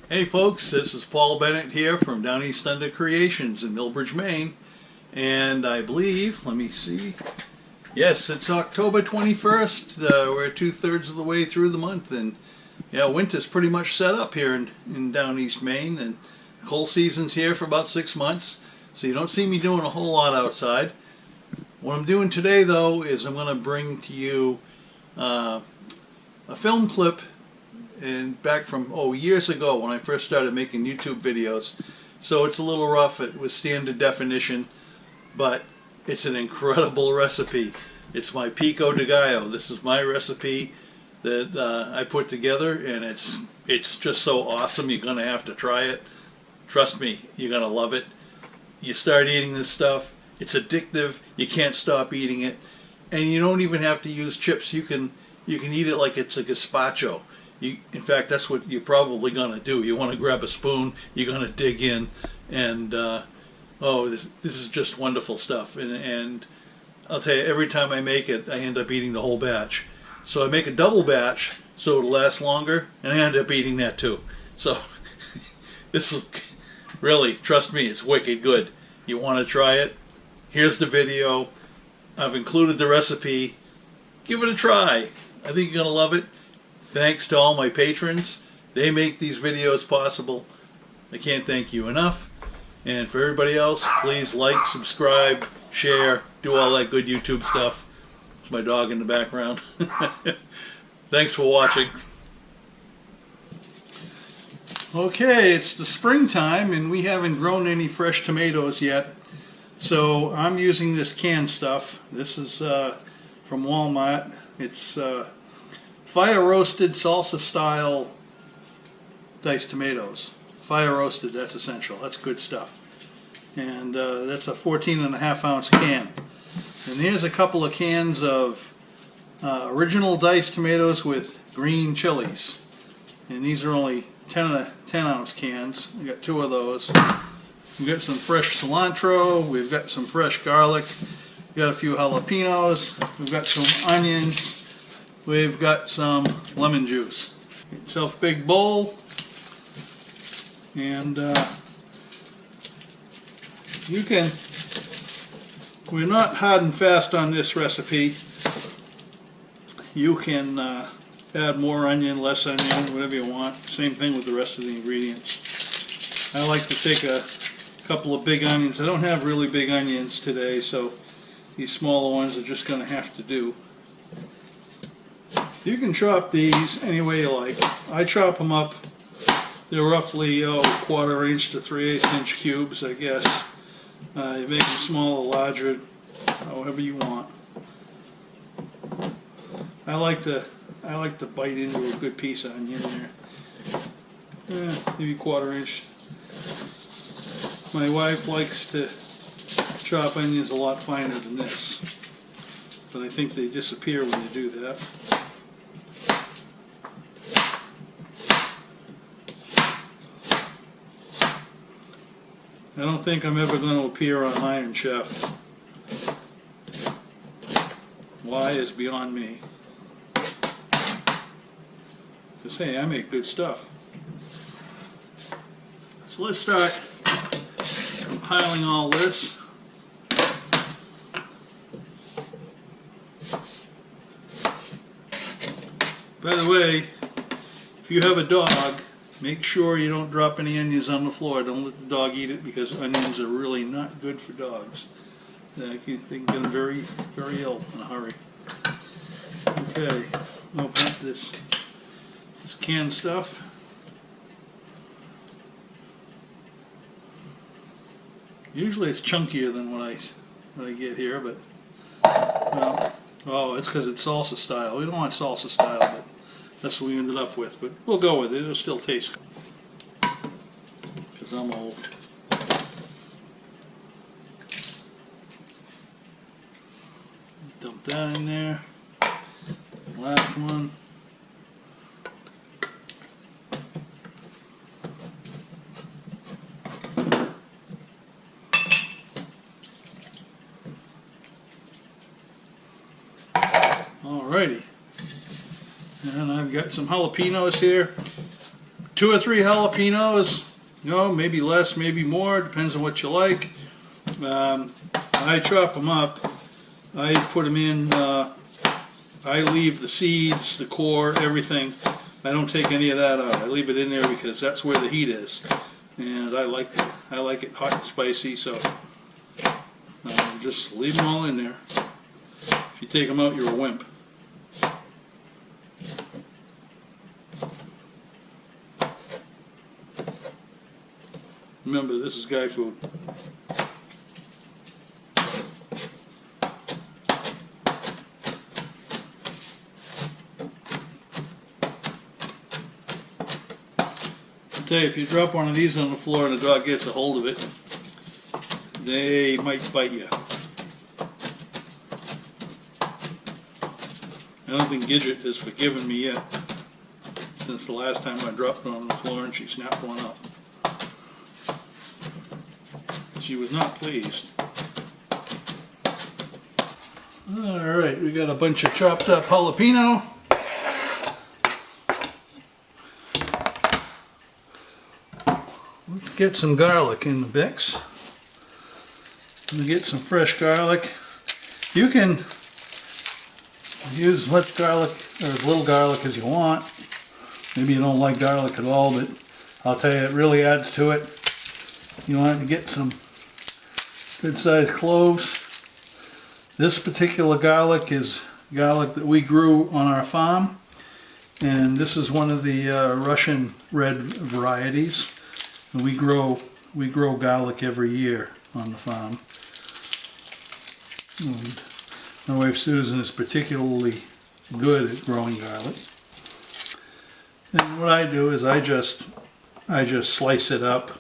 Hey folks, this is Paul Bennett here from Downeast Thunder Creations in Millbridge, Maine. And I believe, let me see, yes, it's October 21st. We're 2/3 of the way through the month, and yeah, winter's pretty much set up here in Downeast, Maine, and cold season's here for about 6 months, so you don't see me doing a whole lot outside. What I'm doing today, though, is I'm going to bring to you a film clip back from years ago when I first started making YouTube videos. So it's a little rough. It was standard definition, but it's an incredible recipe. It's my pico de gallo. This is my recipe that I put together, and it's just so awesome. You're gonna have to try it. Trust me, you're gonna love it. You start eating this stuff, it's addictive. You can't stop eating it, and you don't even have to use chips. You can eat it like it's a gazpacho. In fact, that's what you're probably going to do. You want to grab a spoon, you're going to dig in, and this is just wonderful stuff. And I'll tell you, every time I make it, I end up eating the whole batch. So I make a double batch so it'll last longer, and I end up eating that too. So this is really, trust me, it's wicked good. You want to try it? Here's the video. I've included the recipe. Give it a try. I think you're going to love it. Thanks to all my patrons. They make these videos possible. I can't thank you enough. And for everybody else, please like, subscribe, share, do all that good YouTube stuff. It's my dog in the background. Thanks for watching. Okay, it's the springtime and we haven't grown any fresh tomatoes yet. So I'm using this canned stuff. This is from Walmart. It's fire roasted salsa style diced tomatoes. Fire roasted, that's essential. That's good stuff. And that's a 14.5 ounce can. And here's a couple of cans of original diced tomatoes with green chilies. And these are only 10 ounce cans. We got 2 of those. We've got some fresh cilantro. We've got some fresh garlic. We've got a few jalapenos. We've got some onions. We've got some lemon juice. Get yourself a big bowl, and we're not hard and fast on this recipe. You can add more onion, less onion, whatever you want. Same thing with the rest of the ingredients. I like to take a couple of big onions. I don't have really big onions today, so these smaller ones are just going to have to do. You can chop these any way you like. I chop them up. They're roughly 1/4 inch to 3/8 inch cubes, I guess. You make them smaller, larger, however you want. I like to bite into a good piece of onion there. Maybe 1/4 inch. My wife likes to chop onions a lot finer than this, but I think they disappear when you do that. I don't think I'm ever going to appear on Iron Chef. Why is beyond me. Because hey, I make good stuff. So let's start compiling all this. By the way, if you have a dog, make sure you don't drop any onions on the floor. Don't let the dog eat it, because onions are really not good for dogs. They can get them very, very ill in a hurry. Okay, open up this canned stuff. Usually it's chunkier than what I get here, but it's because it's salsa style. We don't want salsa style, but that's what we ended up with. But we'll go with it. It'll still taste good, because I'm old. Dump that in there. Last one. Alrighty. And I've got some jalapenos here. 2 or 3 jalapenos, you know, maybe less, maybe more, depends on what you like. I chop them up. I put them in, I leave the seeds, the core, everything. I don't take any of that out. I leave it in there because that's where the heat is. And I like it hot and spicy, so just leave them all in there. If you take them out, you're a wimp. Remember, this is Guy Food. I tell you, if you drop one of these on the floor and the dog gets a hold of it, they might bite you. I don't think Gidget has forgiven me yet, since the last time I dropped it on the floor and she snapped one up. She was not pleased. Alright, we got a bunch of chopped up jalapeno. Let's get some garlic in the mix. I'm gonna get some fresh garlic. You can use as much garlic or as little garlic as you want. Maybe you don't like garlic at all, but I'll tell you, it really adds to it. You want to get some good sized cloves. This particular garlic is garlic that we grew on our farm, and this is one of the Russian red varieties. And we grow garlic every year on the farm. And my wife Susan is particularly good at growing garlic. And what I do is I just slice it up.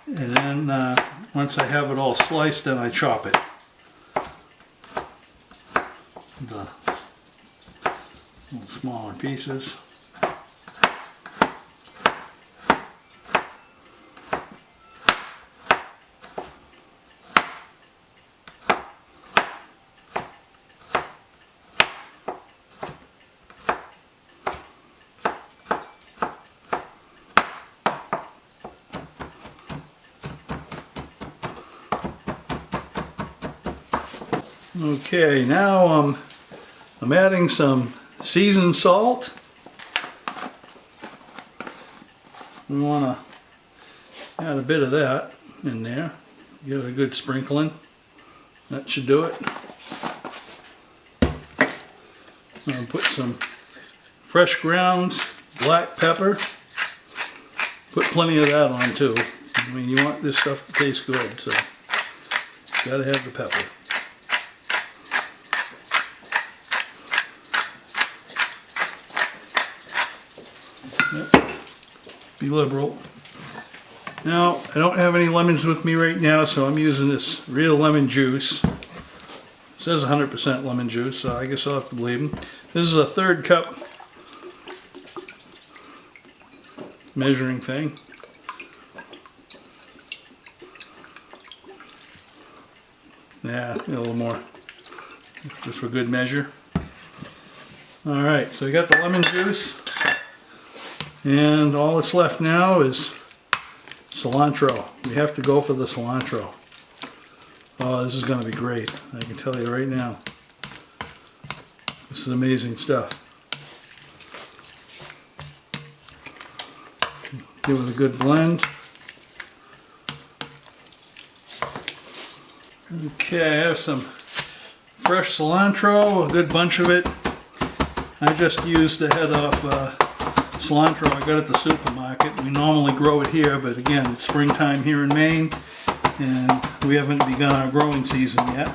And then once I have it all sliced, then I chop it into little smaller pieces. Okay, now I'm adding some seasoned salt. We want to add a bit of that in there. Give it a good sprinkling. That should do it. I'll put some fresh ground black pepper. Put plenty of that on too. I mean, you want this stuff to taste good, so you gotta have the pepper. Be liberal. Now, I don't have any lemons with me right now, so I'm using this real lemon juice. It says 100% lemon juice, so I guess I'll have to believe them. This is a 1/3 cup measuring thing. Yeah, a little more, just for good measure. Alright, so we got the lemon juice. And all that's left now is cilantro. We have to go for the cilantro. Oh, this is going to be great. I can tell you right now. This is amazing stuff. Give it a good blend. Okay, I have some fresh cilantro, a good bunch of it. I just used the head off cilantro I got at the supermarket. We normally grow it here, but again, it's springtime here in Maine, and we haven't begun our growing season yet.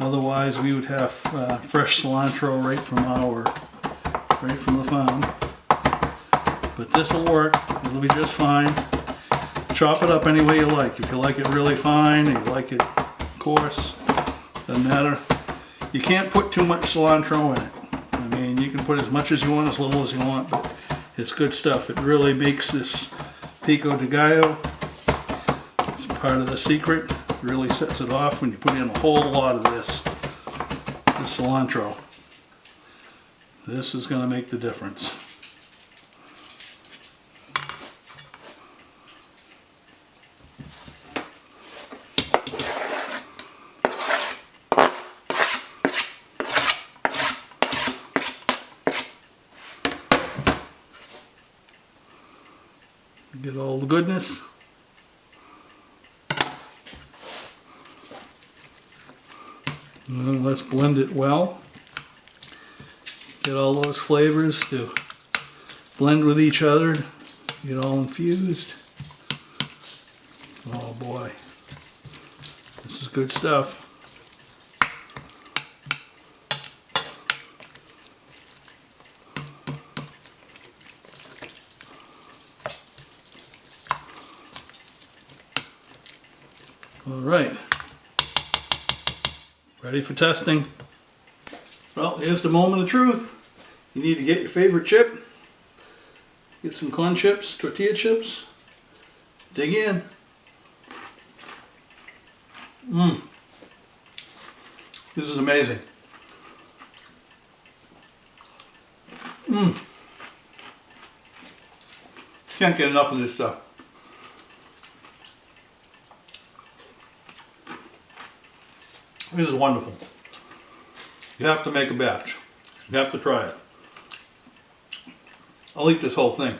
Otherwise, we would have fresh cilantro right from the farm. But this will work. It'll be just fine. Chop it up any way you like. If you like it really fine, or you like it coarse, doesn't matter. You can't put too much cilantro in it. I mean, you can put as much as you want, as little as you want, but it's good stuff. It really makes this Pico de Gallo. It's part of the secret. It really sets it off when you put in a whole lot of this cilantro. This is going to make the difference. Get all the goodness. And let's blend it well. Get all those flavors to blend with each other. Get all infused. Oh boy, this is good stuff. All right, ready for testing. Well, here's the moment of truth. You need to get your favorite chip. Get some corn chips, tortilla chips. Dig in. This is amazing. Can't get enough of this stuff. This is wonderful. You have to make a batch. You have to try it. I'll eat this whole thing.